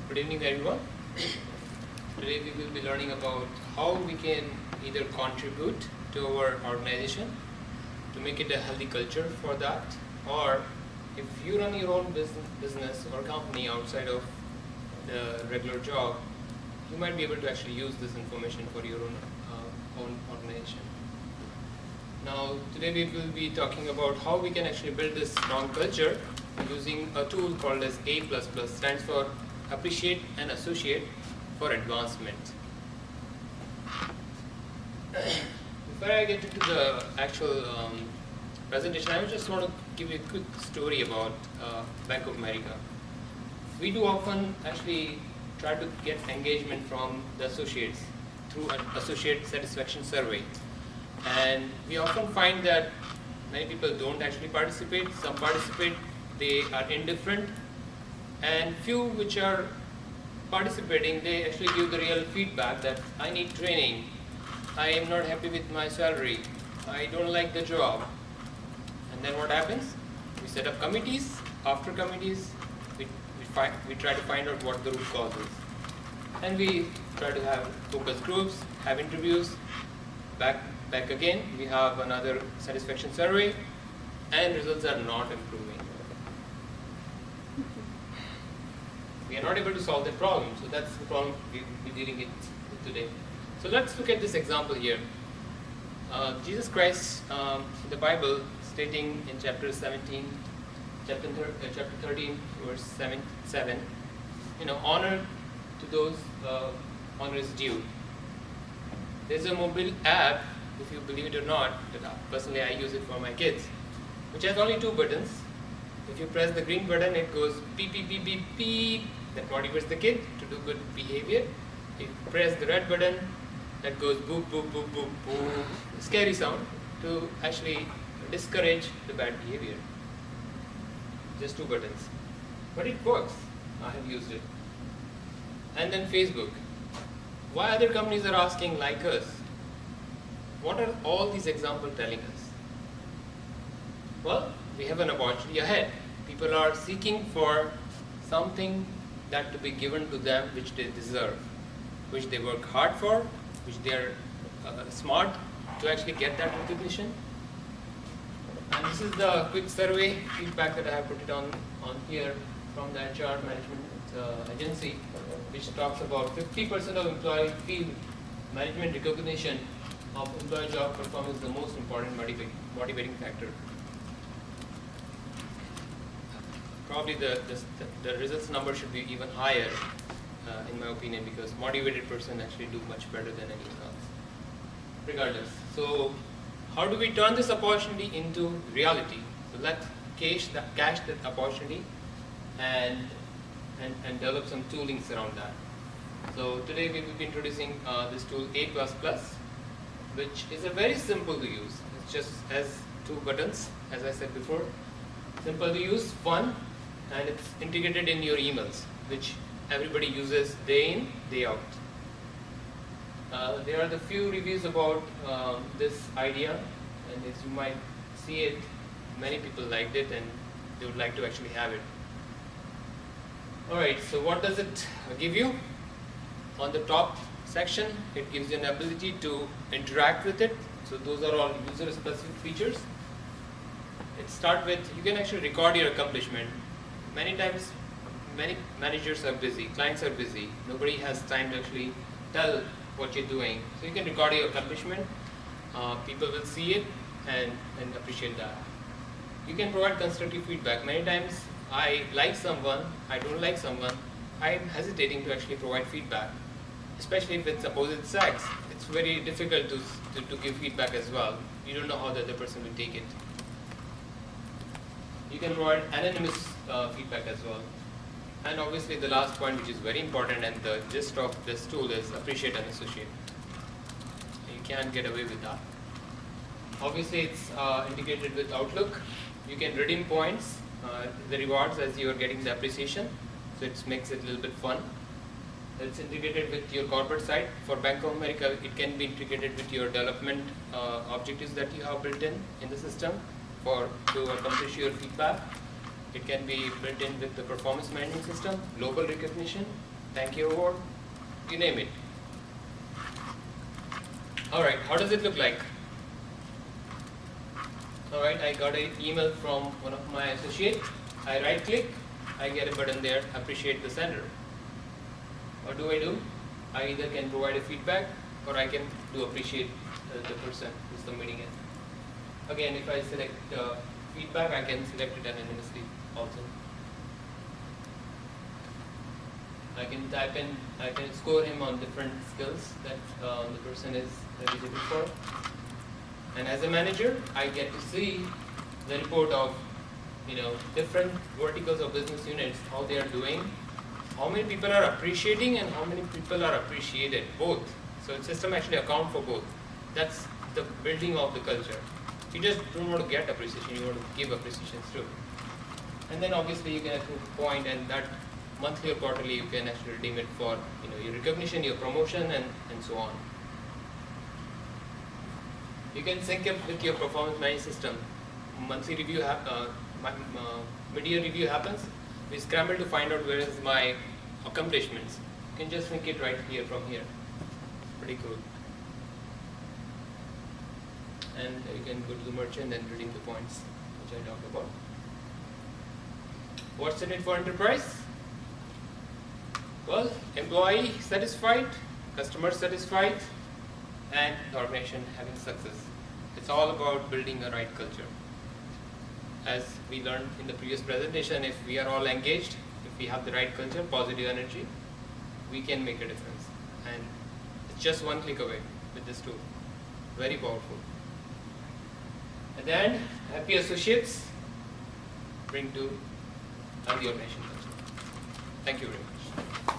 Good evening, everyone. Today we will be learning about how we can either contribute to our organization to make it a healthy culture for that, or if you run your own business or company outside of the regular job, you might be able to actually use this information for your own organization. Now, today we will be talking about how we can actually build this strong culture using a tool called as A++, stands for Appreciate and Associate for Advancement. Before I get into the actual presentation, I just want to give you a quick story about Bank of America. We do often actually try to get engagement from the associates through an associate satisfaction survey. And we often find that many people don't actually participate. Some participate, they are indifferent, and few which are participating, they actually give the real feedback that I need training, I am not happy with my salary, I don't like the job. And then what happens? We set up committees. After committees, we try to find out what the root cause is. And we try to have focus groups, have interviews, back again, we have another satisfaction survey, and results are not improving. We are not able to solve the problem, so that's the problem we're dealing with today. So let's look at this example here. Jesus Christ, in the Bible, stating in chapter 13, verse 7, honor to those honor is due. There's a mobile app, if you believe it or not, that personally I use it for my kids, which has only 2 buttons. If you press the green button, it goes beep, beep, beep, beep, beep. That motivates the kid to do good behavior. If you press the red button, that goes boop, boop, boop, boop, boop. Scary sound to actually discourage the bad behavior. Just 2 buttons. But it works. I have used it. And then Facebook. Why other companies are asking like us? What are all these examples telling us? Well, we have an opportunity ahead. People are seeking for something that to be given to them which they deserve, which they work hard for, which they are smart to actually get that recognition. And this is the quick survey feedback that I have put it on here from the HR management agency, which talks about 50% of employees feel management recognition of employee job performance is the most important motivating factor. Probably the results number should be even higher, in my opinion, because motivated person actually do much better than anyone else. Regardless, so how do we turn this opportunity into reality? So let's cache that opportunity and develop some toolings around that. So today we will be introducing this tool A++, which is a very simple to use. It just has 2 buttons, as I said before. Simple to use, fun, and it's integrated in your emails, which everybody uses day in, day out. There are the few reviews about this idea, and as you might see it, many people liked it and they would like to actually have it. Alright, so what does it give you? On the top section, it gives you an ability to interact with it. So those are all user-specific features. It starts with, you can actually record your accomplishment. Many times, many managers are busy, clients are busy. Nobody has time to actually tell what you're doing. So you can record your accomplishment. People will see it and appreciate that. You can provide constructive feedback. Many times, I like someone, I don't like someone, I'm hesitating to actually provide feedback. Especially if it's opposite sex, it's very difficult to give feedback as well. You don't know how the other person will take it. You can provide anonymous feedback as well. And obviously the last point, which is very important, and the gist of this tool is appreciate and associate. You can't get away with that. Obviously it's integrated with Outlook. You can redeem points, the rewards as you are getting the appreciation. So it makes it a little bit fun. It's integrated with your corporate site. For Bank of America, it can be integrated with your development objectives that you have built in the system to accomplish your feedback. It can be built in with the performance management system, global recognition, thank you award, you name it. Alright, how does it look like? Alright, I got an email from one of my associates. I right click, I get a button there, appreciate the sender. What do? I either can provide a feedback or I can do appreciate the person who's submitting it. Again, if I select feedback, I can select it anonymously also. I can type in, I can score him on different skills that the person is eligible for. And as a manager, I get to see the report of different verticals of business units, how they are doing, how many people are appreciating and how many people are appreciated, both. So the system actually account for both. That's the building of the culture. You just don't want to get appreciation, you want to give appreciation too. And then obviously you can accrue point, and that monthly or quarterly you can actually redeem it for your recognition, your promotion, and so on. You can sync it with your performance management system. Monthly review, mid-year review happens. We scramble to find out where is my accomplishments. You can just sync it right here from here. Pretty cool. And you can go to the merchant and redeem the points, which I talked about. What's in it for enterprise? Well, employee satisfied, customer satisfied, and the organization having success. It's all about building a right culture. As we learned in the previous presentation, if we are all engaged, if we have the right culture, positive energy, we can make a difference. And it's just one click away with this tool. Very powerful. And then, happy associates bring to the organization culture. Thank you very much.